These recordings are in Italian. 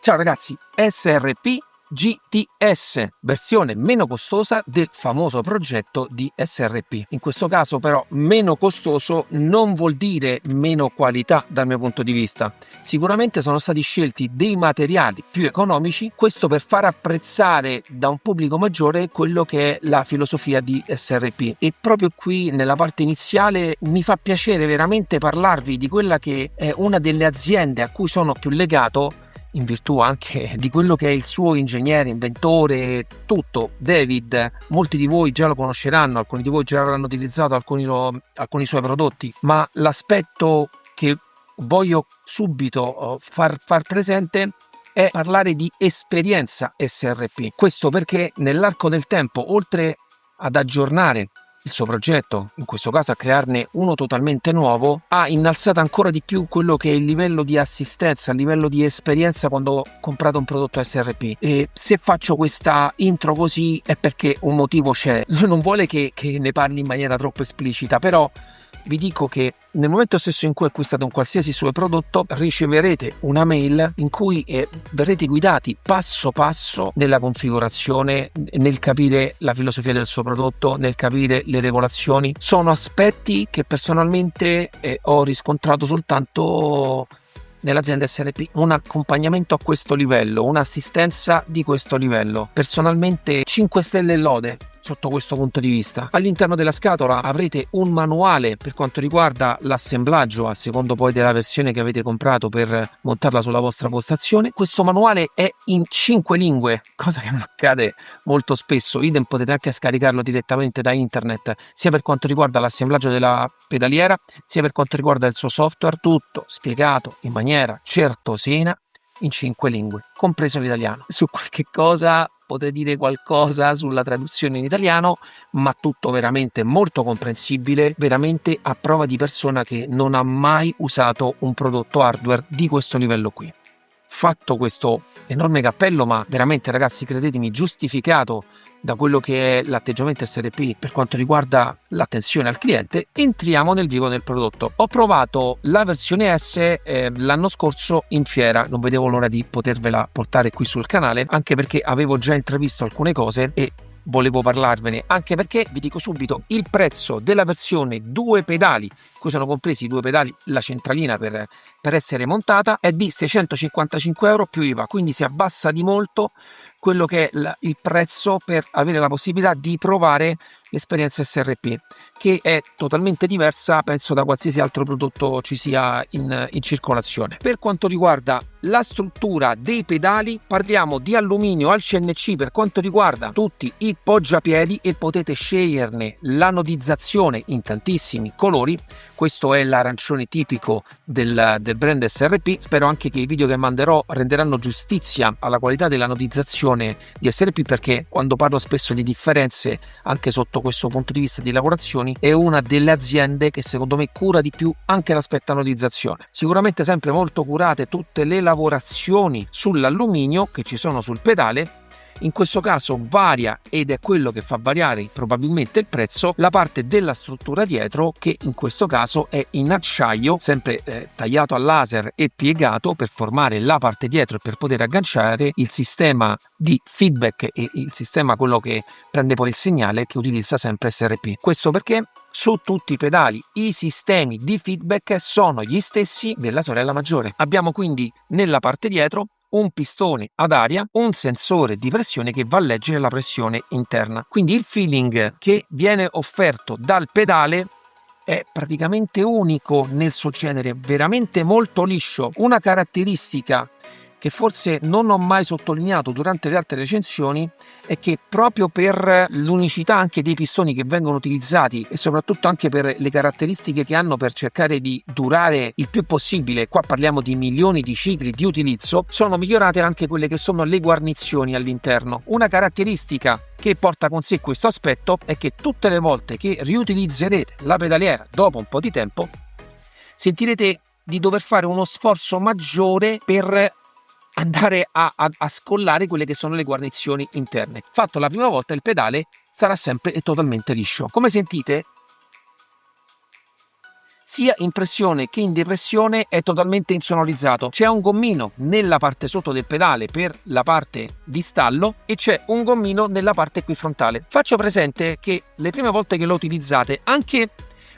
Ciao ragazzi, SRP GTS, versione meno costosa del famoso progetto di SRP. In questo caso però meno costoso non vuol dire meno qualità dal mio punto di vista. Sicuramente sono stati scelti dei materiali più economici, questo per far apprezzare da un pubblico maggiore quello che è la filosofia di SRP. E proprio qui nella parte iniziale mi fa piacere veramente parlarvi di quella che è una delle aziende a cui sono più legato, in virtù anche di quello che è il suo ingegnere, inventore, tutto. David, molti di voi già lo conosceranno, alcuni di voi già avranno utilizzato alcuni suoi prodotti, ma l'aspetto che voglio subito far presente è parlare di esperienza SRP. Questo perché nell'arco del tempo, oltre ad aggiornare il suo progetto, in questo caso a crearne uno totalmente nuovo, ha innalzato ancora di più quello che è il livello di assistenza, il livello di esperienza quando ho comprato un prodotto SRP. E se faccio questa intro così è perché un motivo c'è. Non vuole che ne parli in maniera troppo esplicita, però vi dico che nel momento stesso in cui acquistate un qualsiasi suo prodotto riceverete una mail in cui verrete guidati passo passo nella configurazione, nel capire la filosofia del suo prodotto, nel capire le regolazioni. Sono aspetti che personalmente ho riscontrato soltanto nell'azienda SRP, un accompagnamento a questo livello, un'assistenza di questo livello. Personalmente 5 stelle e lode sotto questo punto di vista. All'interno della scatola avrete un manuale per quanto riguarda l'assemblaggio a secondo poi della versione che avete comprato per montarla sulla vostra postazione. Questo manuale è in 5 lingue, cosa che non accade molto spesso. Idem, potete anche scaricarlo direttamente da internet, sia per quanto riguarda l'assemblaggio della pedaliera, sia per quanto riguarda il suo software, tutto spiegato in maniera certosina in 5 lingue, compreso l'italiano. Su qualche cosa potrei dire qualcosa sulla traduzione in italiano, ma tutto veramente molto comprensibile, veramente a prova di persona che non ha mai usato un prodotto hardware di questo livello qui. Fatto questo enorme cappello, ma veramente ragazzi, credetemi, giustificato da quello che è l'atteggiamento SRP per quanto riguarda l'attenzione al cliente, entriamo nel vivo del prodotto. Ho provato la versione S l'anno scorso in fiera, non vedevo l'ora di potervela portare qui sul canale, anche perché avevo già intravisto alcune cose e volevo parlarvene, anche perché vi dico subito il prezzo della versione 2 pedali, cui sono compresi i 2 pedali, la centralina per essere montata, è di 655 euro più IVA, quindi si abbassa di molto quello che è il prezzo per avere la possibilità di provare l'esperienza SRP, che è totalmente diversa penso da qualsiasi altro prodotto ci sia in circolazione. Per quanto riguarda la struttura dei pedali, parliamo di alluminio al CNC per quanto riguarda tutti i poggiapiedi e potete sceglierne l'anodizzazione in tantissimi colori. Questo è l'arancione tipico del brand SRP. Spero anche che i video che manderò renderanno giustizia alla qualità dell'anodizzazione di SRP, perché quando parlo spesso di differenze anche sotto questo punto di vista di lavorazioni è una delle aziende che secondo me cura di più anche l'aspetto anodizzazione. Sicuramente sempre molto curate tutte le lavorazioni sull'alluminio che ci sono sul pedale. In questo caso varia, ed è quello che fa variare probabilmente il prezzo, la parte della struttura dietro, che in questo caso è in acciaio, sempre tagliato a laser e piegato per formare la parte dietro e per poter agganciare il sistema di feedback e il sistema, quello che prende poi il segnale, che utilizza sempre SRP. Questo perché su tutti i pedali i sistemi di feedback sono gli stessi della sorella maggiore. Abbiamo quindi nella parte dietro un pistone ad aria, un sensore di pressione che va a leggere la pressione interna. Quindi il feeling che viene offerto dal pedale è praticamente unico nel suo genere, veramente molto liscio. Una caratteristica che forse non ho mai sottolineato durante le altre recensioni è che proprio per l'unicità anche dei pistoni che vengono utilizzati e soprattutto anche per le caratteristiche che hanno per cercare di durare il più possibile, qua parliamo di milioni di cicli di utilizzo, sono migliorate anche quelle che sono le guarnizioni all'interno. Una caratteristica che porta con sé questo aspetto è che tutte le volte che riutilizzerete la pedaliera dopo un po' di tempo sentirete di dover fare uno sforzo maggiore per andare a scollare quelle che sono le guarnizioni interne. Fatto la prima volta, il pedale sarà sempre e totalmente liscio. Come sentite, sia in pressione che in depressione è totalmente insonorizzato. C'è un gommino nella parte sotto del pedale per la parte di stallo e c'è un gommino nella parte qui frontale. Faccio presente che le prime volte che lo utilizzate, anche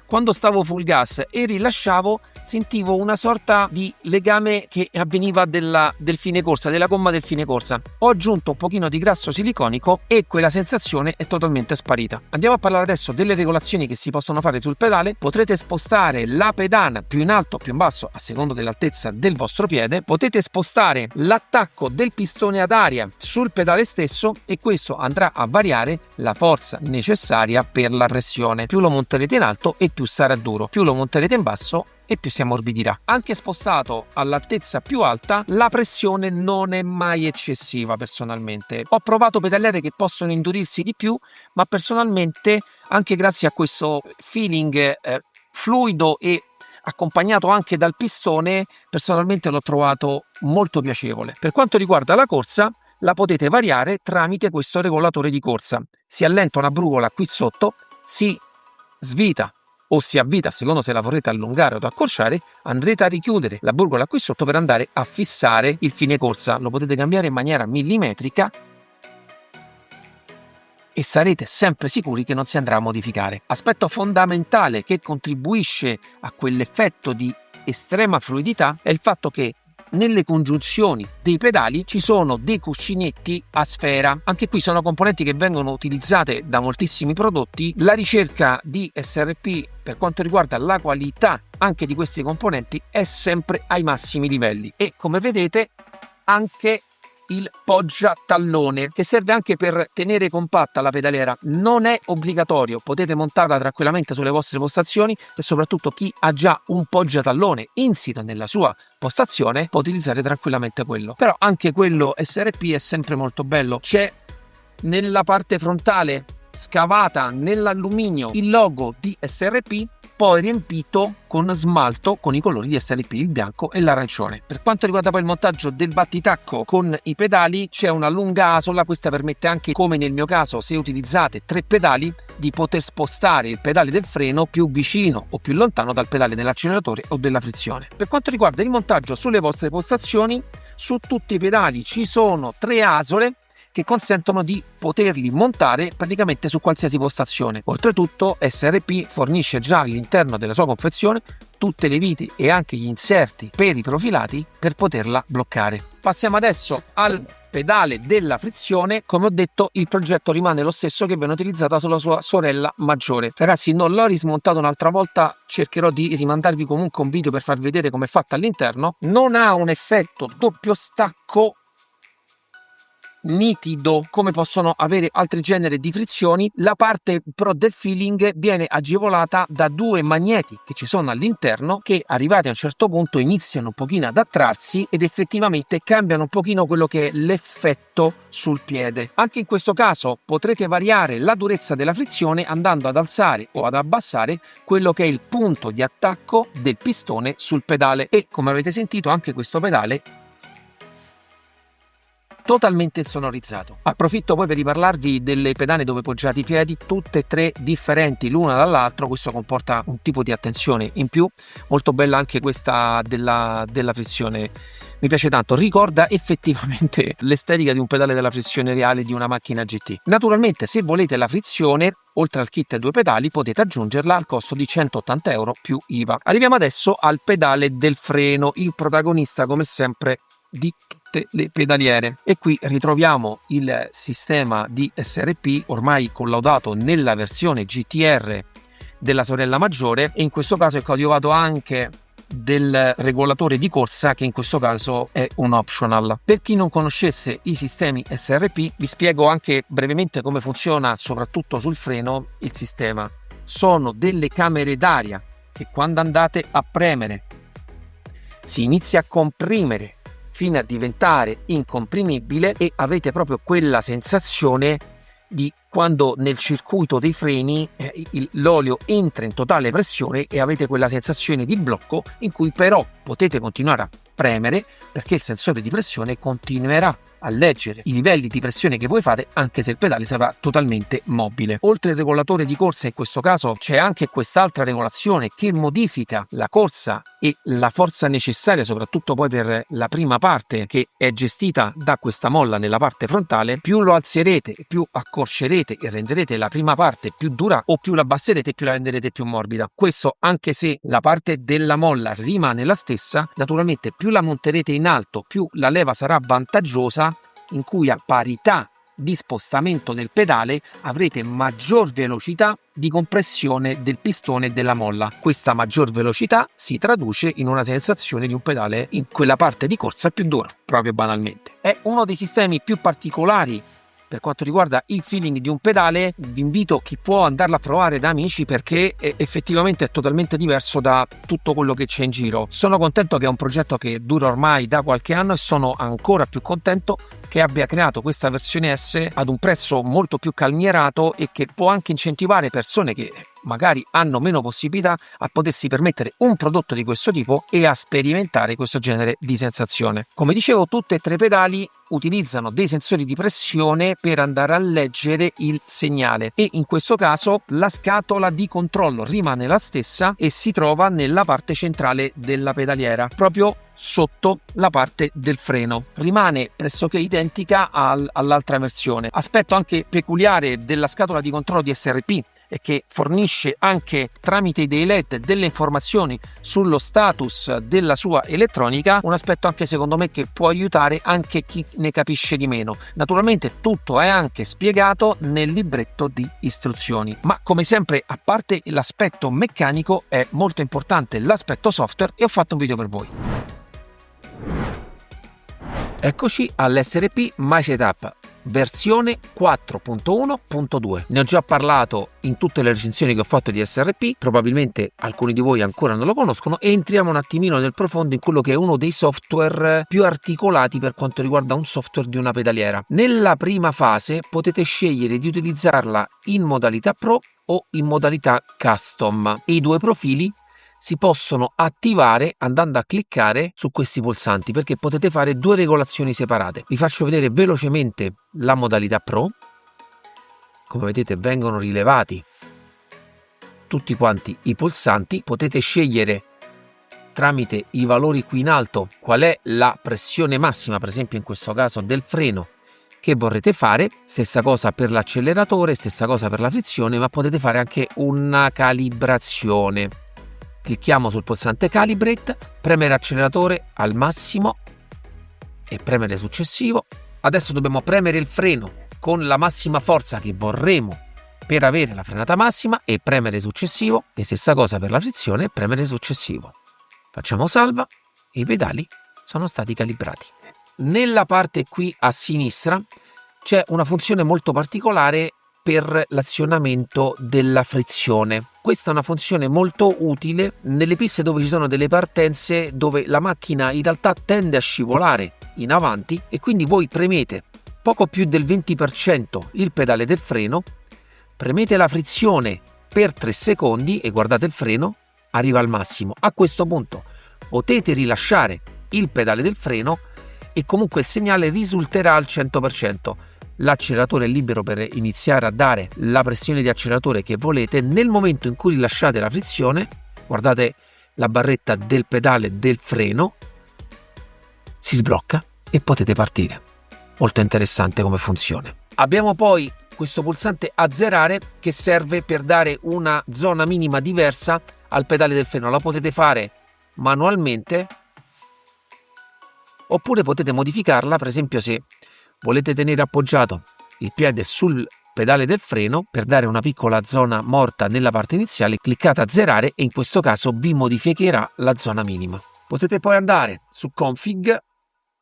quando stavo full gas e rilasciavo, sentivo una sorta di legame che avveniva del fine corsa, della gomma del fine corsa. Ho aggiunto un pochino di grasso siliconico e quella sensazione è totalmente sparita. Andiamo a parlare adesso delle regolazioni che si possono fare sul pedale. Potrete spostare la pedana più in alto o più in basso a seconda dell'altezza del vostro piede. Potete spostare l'attacco del pistone ad aria sul pedale stesso e questo andrà a variare la forza necessaria per la pressione. Più lo monterete in alto e più sarà duro, più lo monterete in basso e più si ammorbidirà. Anche spostato all'altezza più alta, la pressione non è mai eccessiva personalmente. Ho provato pedaliere che possono indurirsi di più, ma personalmente, anche grazie a questo feeling fluido e accompagnato anche dal pistone, personalmente l'ho trovato molto piacevole. Per quanto riguarda la corsa, la potete variare tramite questo regolatore di corsa. Si allenta una brugola qui sotto, si svita o si avvita, secondo se la vorrete allungare o accorciare, andrete a richiudere la brugola qui sotto per andare a fissare il fine corsa. Lo potete cambiare in maniera millimetrica e sarete sempre sicuri che non si andrà a modificare. Aspetto fondamentale che contribuisce a quell'effetto di estrema fluidità è il fatto che nelle congiunzioni dei pedali ci sono dei cuscinetti a sfera. Anche qui sono componenti che vengono utilizzate da moltissimi prodotti. La ricerca di SRP per quanto riguarda la qualità anche di questi componenti è sempre ai massimi livelli e come vedete anche il poggiatallone che serve anche per tenere compatta la pedaliera non è obbligatorio, potete montarla tranquillamente sulle vostre postazioni e soprattutto chi ha già un poggiatallone insito nella sua postazione può utilizzare tranquillamente quello. Però anche quello SRP è sempre molto bello. C'è nella parte frontale scavata nell'alluminio il logo di SRP, poi riempito con smalto con i colori di SRP, il bianco e l'arancione. Per quanto riguarda poi il montaggio del battitacco con i pedali, c'è una lunga asola. Questa permette anche, come nel mio caso, se utilizzate 3 pedali, di poter spostare il pedale del freno più vicino o più lontano dal pedale dell'acceleratore o della frizione. Per quanto riguarda il montaggio sulle vostre postazioni, su tutti i pedali ci sono 3 asole che consentono di poterli montare praticamente su qualsiasi postazione. Oltretutto SRP fornisce già all'interno della sua confezione tutte le viti e anche gli inserti per i profilati per poterla bloccare. Passiamo adesso al pedale della frizione. Come ho detto, il progetto rimane lo stesso che viene utilizzato sulla sua sorella maggiore. Ragazzi, non l'ho rismontato un'altra volta, cercherò di rimandarvi comunque un video per farvi vedere come è fatta all'interno. Non ha un effetto doppio stacco nitido come possono avere altri generi di frizioni. La parte però del feeling viene agevolata da 2 magneti che ci sono all'interno che, arrivati a un certo punto, iniziano un pochino ad attrarsi ed effettivamente cambiano un pochino quello che è l'effetto sul piede. Anche in questo caso potrete variare la durezza della frizione andando ad alzare o ad abbassare quello che è il punto di attacco del pistone sul pedale e, come avete sentito, anche questo pedale totalmente insonorizzato. Approfitto poi per riparlarvi delle pedane dove poggiate i piedi, tutte e 3 differenti l'una dall'altro. Questo comporta un tipo di attenzione in più. Molto bella anche questa della frizione, mi piace tanto, ricorda effettivamente l'estetica di un pedale della frizione reale di una macchina GT. Naturalmente, se volete la frizione, oltre al kit e 2 pedali, potete aggiungerla al costo di 180 euro più IVA. Arriviamo adesso al pedale del freno, il protagonista come sempre di tutte le pedaliere, e qui ritroviamo il sistema di SRP ormai collaudato nella versione GTR della sorella maggiore, e in questo caso è coadiuvato anche del regolatore di corsa, che in questo caso è un optional. Per chi non conoscesse i sistemi SRP, vi spiego anche brevemente come funziona soprattutto sul freno il sistema. Sono delle camere d'aria che, quando andate a premere, si inizia a comprimere fino a diventare incomprimibile, e avete proprio quella sensazione di quando nel circuito dei freni l'olio entra in totale pressione e avete quella sensazione di blocco in cui però potete continuare a premere perché il sensore di pressione continuerà a leggere i livelli di pressione che voi fate, anche se il pedale sarà totalmente mobile. Oltre al regolatore di corsa, in questo caso c'è anche quest'altra regolazione che modifica la corsa e la forza necessaria, soprattutto poi per la prima parte che è gestita da questa molla nella parte frontale. Più lo alzerete, più accorcerete e renderete la prima parte più dura, o più la abbasserete, più la renderete più morbida. Questo anche se la parte della molla rimane la stessa. Naturalmente più la monterete in alto, più la leva sarà vantaggiosa, in cui a parità di spostamento del pedale avrete maggior velocità di compressione del pistone e della molla. Questa maggior velocità si traduce in una sensazione di un pedale in quella parte di corsa più dura, proprio banalmente. È uno dei sistemi più particolari per quanto riguarda il feeling di un pedale. Vi invito, chi può, andarla a provare da amici, perché effettivamente è totalmente diverso da tutto quello che c'è in giro. Sono contento che è un progetto che dura ormai da qualche anno, e sono ancora più contento che abbia creato questa versione S ad un prezzo molto più calmierato, e che può anche incentivare persone che magari hanno meno possibilità a potersi permettere un prodotto di questo tipo e a sperimentare questo genere di sensazione. Come dicevo, tutte e tre i pedali utilizzano dei sensori di pressione per andare a leggere il segnale, e in questo caso la scatola di controllo rimane la stessa e si trova nella parte centrale della pedaliera, proprio sotto la parte del freno. Rimane pressoché identica all'altra versione. Aspetto anche peculiare della scatola di controllo di SRP è che fornisce anche, tramite dei LED, delle informazioni sullo status della sua elettronica, un aspetto anche secondo me che può aiutare anche chi ne capisce di meno. Naturalmente tutto è anche spiegato nel libretto di istruzioni, ma come sempre, a parte l'aspetto meccanico, è molto importante l'aspetto software, e ho fatto un video per voi. Eccoci all'SRP My Setup versione 4.1.2. Ne ho già parlato in tutte le recensioni che ho fatto di SRP, probabilmente alcuni di voi ancora non lo conoscono, e entriamo un attimino nel profondo in quello che è uno dei software più articolati per quanto riguarda un software di una pedaliera. Nella prima fase potete scegliere di utilizzarla in modalità Pro o in modalità Custom, e i due profili si possono attivare andando a cliccare su questi pulsanti, perché potete fare due regolazioni separate. Vi faccio vedere velocemente la modalità Pro. Come vedete vengono rilevati tutti quanti i pulsanti, potete scegliere tramite i valori qui in alto qual è la pressione massima, per esempio in questo caso del freno, che vorrete fare. Stessa cosa per l'acceleratore, stessa cosa per la frizione, ma potete fare anche una calibrazione. Clicchiamo sul pulsante Calibrate, premere acceleratore al massimo e premere successivo. Adesso dobbiamo premere il freno con la massima forza che vorremmo per avere la frenata massima e premere successivo, e stessa cosa per la frizione e premere successivo. Facciamo salva e i pedali sono stati calibrati. Nella parte qui a sinistra c'è una funzione molto particolare per l'azionamento della frizione. Questa è una funzione molto utile nelle piste dove ci sono delle partenze dove la macchina in realtà tende a scivolare in avanti, e quindi voi premete poco più del 20% il pedale del freno, premete la frizione per 3 secondi e guardate, il freno arriva al massimo. A questo punto potete rilasciare il pedale del freno e comunque il segnale risulterà al 100%. L'acceleratore è libero per iniziare a dare la pressione di acceleratore che volete. Nel momento in cui rilasciate la frizione, guardate la barretta del pedale del freno, si sblocca e potete partire. Molto interessante come funzione. Abbiamo poi questo pulsante azzerare che serve per dare una zona minima diversa al pedale del freno. La potete fare manualmente oppure potete modificarla, per esempio se volete tenere appoggiato il piede sul pedale del freno per dare una piccola zona morta nella parte iniziale, cliccate azzerare e in questo caso vi modificherà la zona minima. Potete poi andare su Config,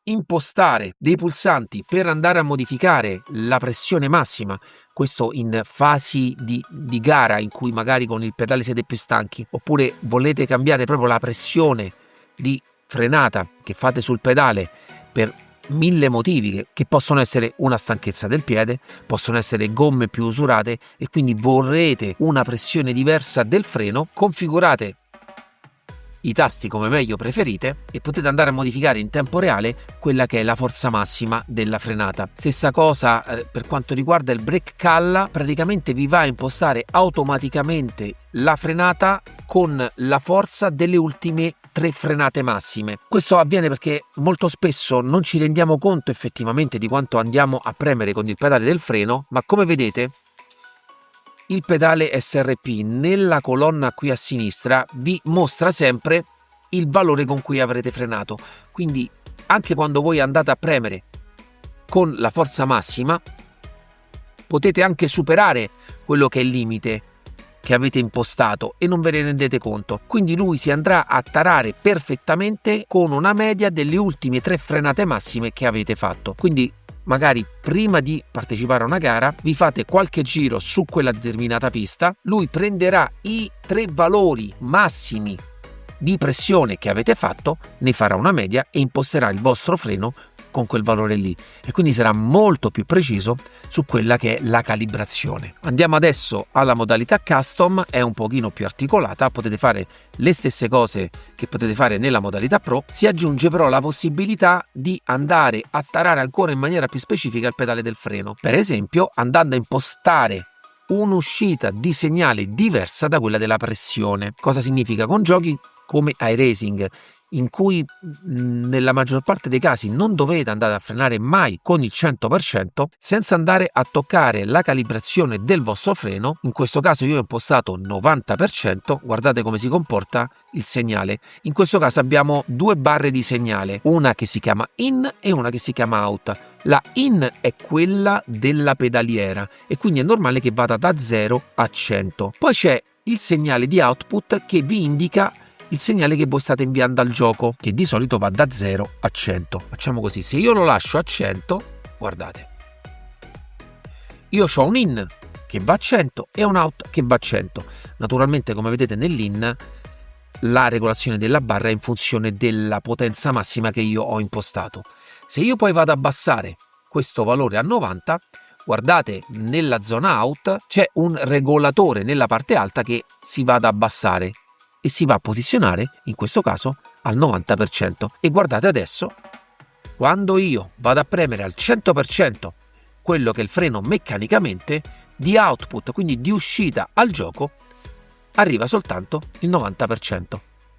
impostare dei pulsanti per andare a modificare la pressione massima, questo in fasi di gara in cui magari con il pedale siete più stanchi, oppure volete cambiare proprio la pressione di frenata che fate sul pedale per 1000 motivi che possono essere una stanchezza del piede, possono essere gomme più usurate e quindi vorrete una pressione diversa del freno. Configurate i tasti come meglio preferite e potete andare a modificare in tempo reale quella che è la forza massima della frenata. Stessa cosa per quanto riguarda il brake call, praticamente vi va a impostare automaticamente la frenata con la forza delle ultime 3 frenate massime. Questo avviene perché molto spesso non ci rendiamo conto effettivamente di quanto andiamo a premere con il pedale del freno, ma come vedete il pedale SRP nella colonna qui a sinistra vi mostra sempre il valore con cui avrete frenato, quindi anche quando voi andate a premere con la forza massima potete anche superare quello che è il limite che avete impostato e non ve ne rendete conto, quindi lui si andrà a tarare perfettamente con una media delle ultime 3 frenate massime che avete fatto. Quindi magari prima di partecipare a una gara vi fate qualche giro su quella determinata pista, lui prenderà i 3 valori massimi di pressione che avete fatto, ne farà una media e imposterà il vostro freno con quel valore lì e quindi sarà molto più preciso su quella che è la calibrazione. Andiamo adesso alla modalità custom, è un pochino più articolata, potete fare le stesse cose che potete fare nella modalità pro, si aggiunge però la possibilità di andare a tarare ancora in maniera più specifica il pedale del freno, per esempio andando a impostare un'uscita di segnale diversa da quella della pressione. Cosa significa? Con giochi come iRacing, in cui nella maggior parte dei casi non dovete andare a frenare mai con il 100% senza andare a toccare la calibrazione del vostro freno. In questo caso io ho impostato 90%, guardate come si comporta il segnale. In questo caso abbiamo 2 barre di segnale, una che si chiama in e una che si chiama out. La in è quella della pedaliera e quindi è normale che vada da 0 a 100. Poi c'è il segnale di output che vi indica il segnale che voi state inviando al gioco, che di solito va da 0 a 100. Facciamo così, se io lo lascio a 100, guardate, io ho un in che va a 100 e un out che va a 100. Naturalmente, come vedete nell'in, la regolazione della barra è in funzione della potenza massima che io ho impostato. Se io poi vado ad abbassare questo valore a 90, guardate, nella zona out c'è un regolatore nella parte alta che si va ad abbassare e si va a posizionare, in questo caso, al 90%. E guardate adesso, quando io vado a premere al 100% quello che è il freno meccanicamente, di output, quindi di uscita al gioco, arriva soltanto il 90%.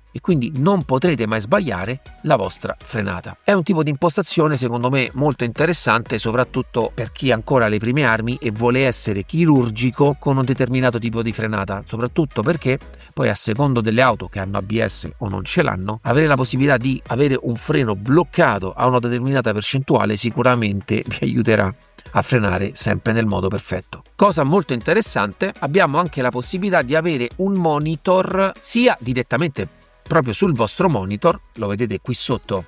E quindi non potrete mai sbagliare la vostra frenata. È un tipo di impostazione secondo me molto interessante, soprattutto per chi ha ancora le prime armi e vuole essere chirurgico con un determinato tipo di frenata, soprattutto perché poi a secondo delle auto che hanno ABS o non ce l'hanno, avere la possibilità di avere un freno bloccato a una determinata percentuale sicuramente vi aiuterà a frenare sempre nel modo perfetto. Cosa molto interessante, abbiamo anche la possibilità di avere un monitor sia direttamente proprio sul vostro monitor, lo vedete qui sotto,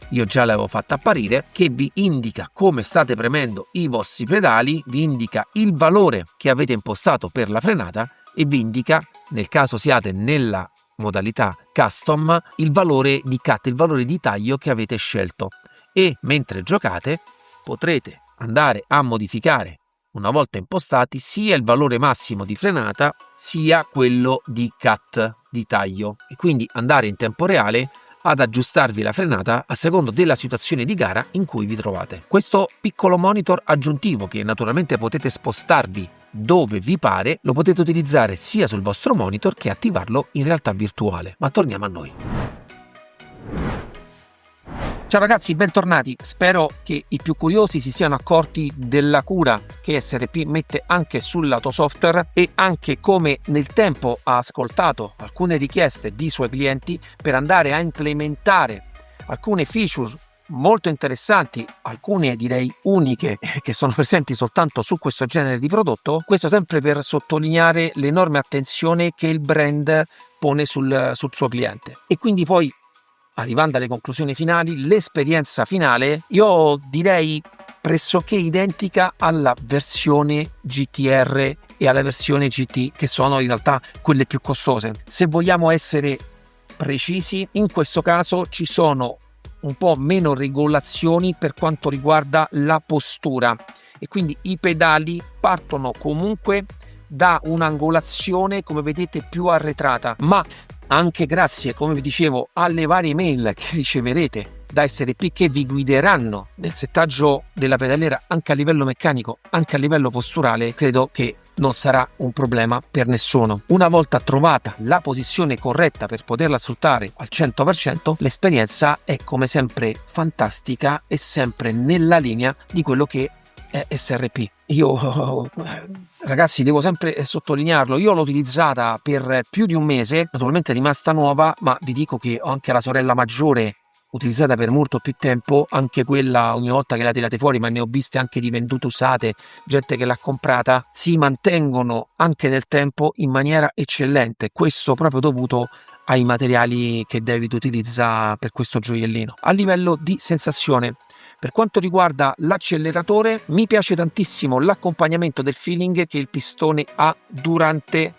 io già l'avevo fatto apparire, che vi indica come state premendo i vostri pedali, vi indica il valore che avete impostato per la frenata e vi indica, nel caso siate nella modalità custom, il valore di cut, il valore di taglio che avete scelto, e mentre giocate potrete andare a modificare, una volta impostati, sia il valore massimo di frenata sia quello di cut, di taglio, e quindi andare in tempo reale ad aggiustarvi la frenata a secondo della situazione di gara in cui vi trovate. Questo piccolo monitor aggiuntivo, che naturalmente potete spostarvi dove vi pare, lo potete utilizzare sia sul vostro monitor che attivarlo in realtà virtuale. Ma torniamo a noi. Ciao ragazzi, bentornati. Spero che i più curiosi si siano accorti della cura che SRP mette anche sul lato software e anche come nel tempo ha ascoltato alcune richieste di suoi clienti per andare a implementare alcune feature molto interessanti, alcune direi uniche, che sono presenti soltanto su questo genere di prodotto. Questo sempre per sottolineare l'enorme attenzione che il brand pone sul suo cliente. E quindi poi, arrivando alle conclusioni finali, l'esperienza finale io direi pressoché identica alla versione GTR e alla versione GT, che sono in realtà quelle più costose. Se vogliamo essere precisi, in questo caso ci sono un po' meno regolazioni per quanto riguarda la postura e quindi i pedali partono comunque da un'angolazione, come vedete, più arretrata, ma anche grazie, come vi dicevo, alle varie mail che riceverete da SRP che vi guideranno nel settaggio della pedaliera anche a livello meccanico, anche a livello posturale, credo che non sarà un problema per nessuno. Una volta trovata la posizione corretta per poterla sfruttare al 100%, l'esperienza è come sempre fantastica e sempre nella linea di quello che è SRP. Io, ragazzi, devo sempre sottolinearlo, io l'ho utilizzata per più di un mese, naturalmente è rimasta nuova, ma vi dico che ho anche la sorella maggiore utilizzata per molto più tempo, anche quella ogni volta che la tirate fuori, ma ne ho viste anche di vendute usate, gente che l'ha comprata, si mantengono anche nel tempo in maniera eccellente, questo proprio dovuto ai materiali che David utilizza per questo gioiellino. A livello di sensazione, per quanto riguarda l'acceleratore, mi piace tantissimo l'accompagnamento del feeling che il pistone ha durante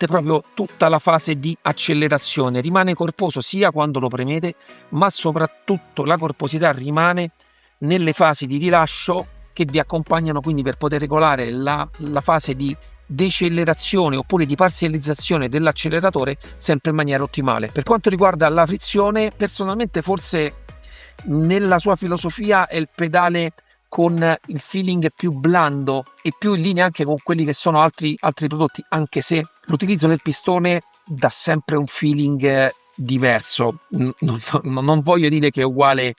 proprio tutta la fase di accelerazione. Rimane corposo sia quando lo premete, ma soprattutto la corposità rimane nelle fasi di rilascio che vi accompagnano, quindi per poter regolare la fase di decelerazione oppure di parzializzazione dell'acceleratore sempre in maniera ottimale. Per quanto riguarda la frizione, personalmente forse nella sua filosofia è il pedale con il feeling più blando e più in linea anche con quelli che sono altri prodotti, anche se l'utilizzo del pistone dà sempre un feeling diverso. Non voglio dire che è uguale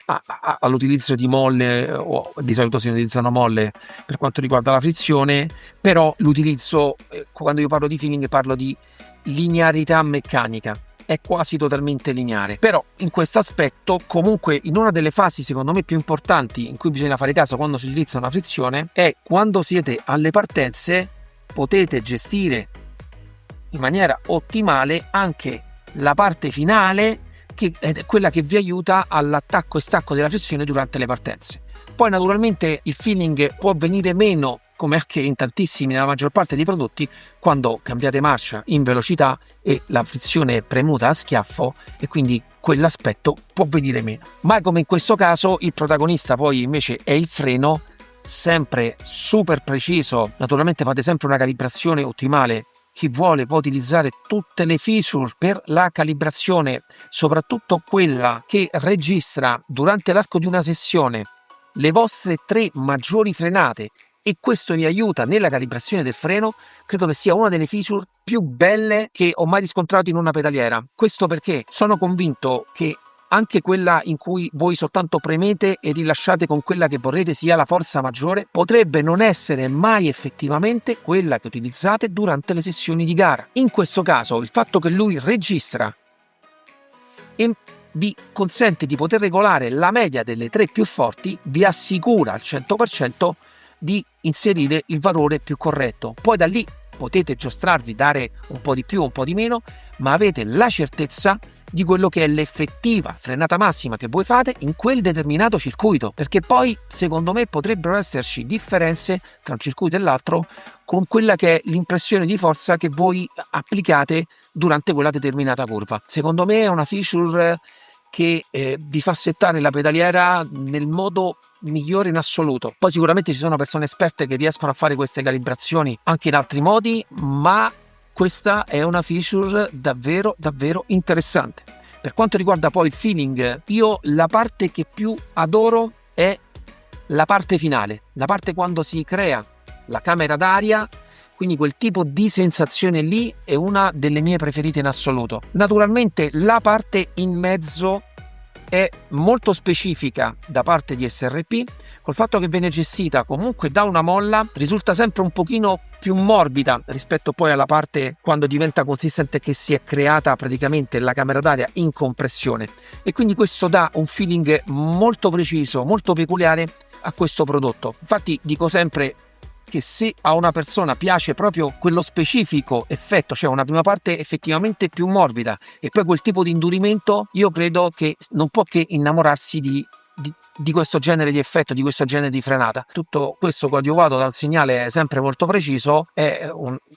all'utilizzo di molle, o di solito si utilizzano molle per quanto riguarda la frizione, però l'utilizzo, quando io parlo di feeling, parlo di linearità meccanica. È quasi totalmente lineare, però in questo aspetto comunque in una delle fasi secondo me più importanti in cui bisogna fare caso quando si utilizza una frizione è quando siete alle partenze, potete gestire in maniera ottimale anche la parte finale, che è quella che vi aiuta all'attacco e stacco della frizione durante le partenze. Poi naturalmente il feeling può venire meno, come anche in tantissimi, nella maggior parte dei prodotti, quando cambiate marcia in velocità e la frizione è premuta a schiaffo, e quindi quell'aspetto può venire meno. Ma come in questo caso il protagonista poi invece è il freno, sempre super preciso. Naturalmente fate sempre una calibrazione ottimale. Chi vuole può utilizzare tutte le feature per la calibrazione, soprattutto quella che registra durante l'arco di una sessione le vostre 3 maggiori frenate, e questo vi aiuta nella calibrazione del freno. Credo che sia una delle feature più belle che ho mai riscontrato in una pedaliera. Questo perché sono convinto che anche quella in cui voi soltanto premete e rilasciate con quella che vorrete sia la forza maggiore, potrebbe non essere mai effettivamente quella che utilizzate durante le sessioni di gara. In questo caso il fatto che lui registra e vi consente di poter regolare la media delle 3 più forti vi assicura al 100% di inserire il valore più corretto. Poi da lì potete giostrarvi, dare un po' di più, un po' di meno, ma avete la certezza di quello che è l'effettiva frenata massima che voi fate in quel determinato circuito, perché poi secondo me potrebbero esserci differenze tra un circuito e l'altro con quella che è l'impressione di forza che voi applicate durante quella determinata curva. Secondo me è una feature che vi fa settare la pedaliera nel modo migliore in assoluto. Poi sicuramente ci sono persone esperte che riescono a fare queste calibrazioni anche in altri modi, ma questa è una feature davvero interessante. Per quanto riguarda poi il feeling, io la parte che più adoro è la parte finale, la parte quando si crea la camera d'aria, quindi quel tipo di sensazione lì è una delle mie preferite in assoluto. Naturalmente la parte in mezzo è molto specifica da parte di SRP, col fatto che viene gestita comunque da una molla, risulta sempre un pochino più morbida rispetto poi alla parte quando diventa consistente, che si è creata praticamente la camera d'aria in compressione, e quindi questo dà un feeling molto preciso, molto peculiare a questo prodotto. Infatti dico sempre che se a una persona piace proprio quello specifico effetto, cioè una prima parte effettivamente più morbida e poi quel tipo di indurimento, io credo che non può che innamorarsi di questo genere di effetto, di questo genere di frenata. Tutto questo coadiuvato dal segnale sempre molto preciso è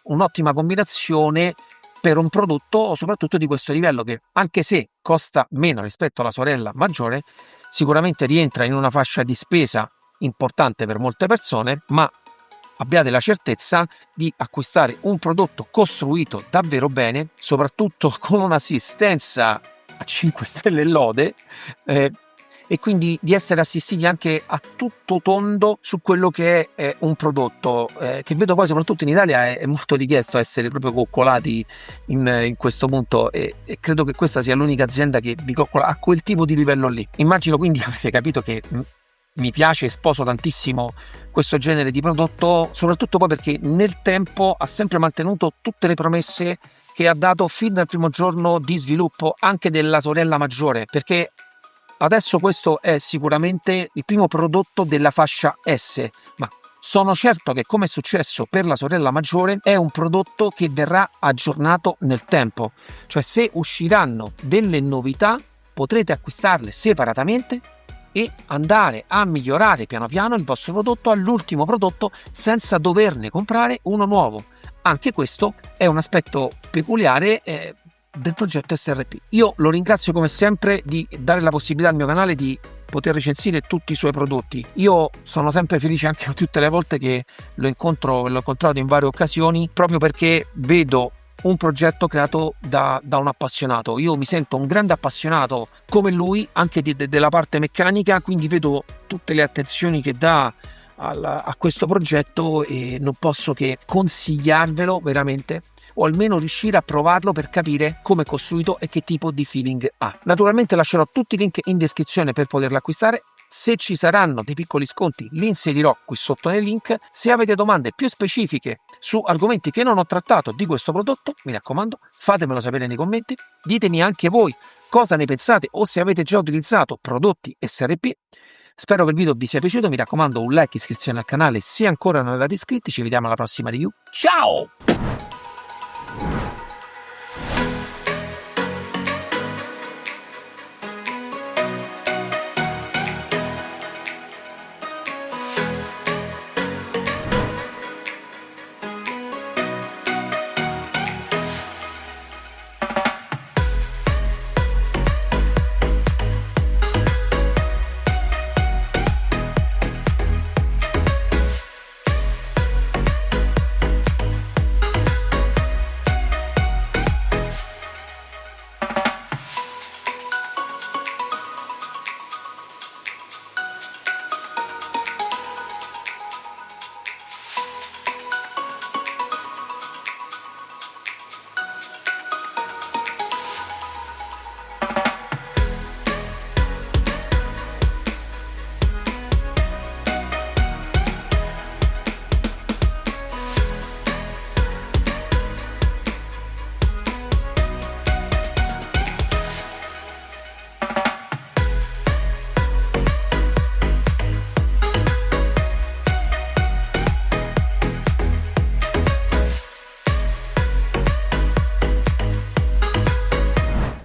un'ottima combinazione per un prodotto soprattutto di questo livello, che anche se costa meno rispetto alla sorella maggiore, sicuramente rientra in una fascia di spesa importante per molte persone, ma abbiate la certezza di acquistare un prodotto costruito davvero bene, soprattutto con un'assistenza a 5 stelle e lode, e quindi di essere assistiti anche a tutto tondo su quello che è un prodotto, che vedo poi soprattutto in Italia è molto richiesto essere proprio coccolati in questo punto, e credo che questa sia l'unica azienda che vi coccola a quel tipo di livello lì. Immagino quindi avete capito che mi piace e sposo tantissimo questo genere di prodotto, soprattutto poi perché nel tempo ha sempre mantenuto tutte le promesse che ha dato fin dal primo giorno di sviluppo anche della sorella maggiore, perché adesso questo è sicuramente il primo prodotto della fascia S, ma sono certo che, come è successo per la sorella maggiore, è un prodotto che verrà aggiornato nel tempo. Cioè, se usciranno delle novità, potrete acquistarle separatamente e andare a migliorare piano piano il vostro prodotto all'ultimo prodotto senza doverne comprare uno nuovo. Anche questo è un aspetto peculiare del progetto SRP. Io lo ringrazio come sempre di dare la possibilità al mio canale di poter recensire tutti i suoi prodotti. Io sono sempre felice anche tutte le volte che l'ho incontrato in varie occasioni, proprio perché vedo un progetto creato da un appassionato. Io mi sento un grande appassionato come lui anche della parte meccanica, quindi vedo tutte le attenzioni che dà a questo progetto e non posso che consigliarvelo veramente, o almeno riuscire a provarlo per capire come è costruito e che tipo di feeling ha. Naturalmente lascerò tutti i link in descrizione per poterlo acquistare. Se ci saranno dei piccoli sconti li inserirò qui sotto nel link. Se avete domande più specifiche su argomenti che non ho trattato di questo prodotto, mi raccomando, fatemelo sapere nei commenti. Ditemi anche voi cosa ne pensate o se avete già utilizzato prodotti SRP. Spero che il video vi sia piaciuto, mi raccomando un like e iscrizione al canale se ancora non eravate iscritti. Ci vediamo alla prossima review. Ciao!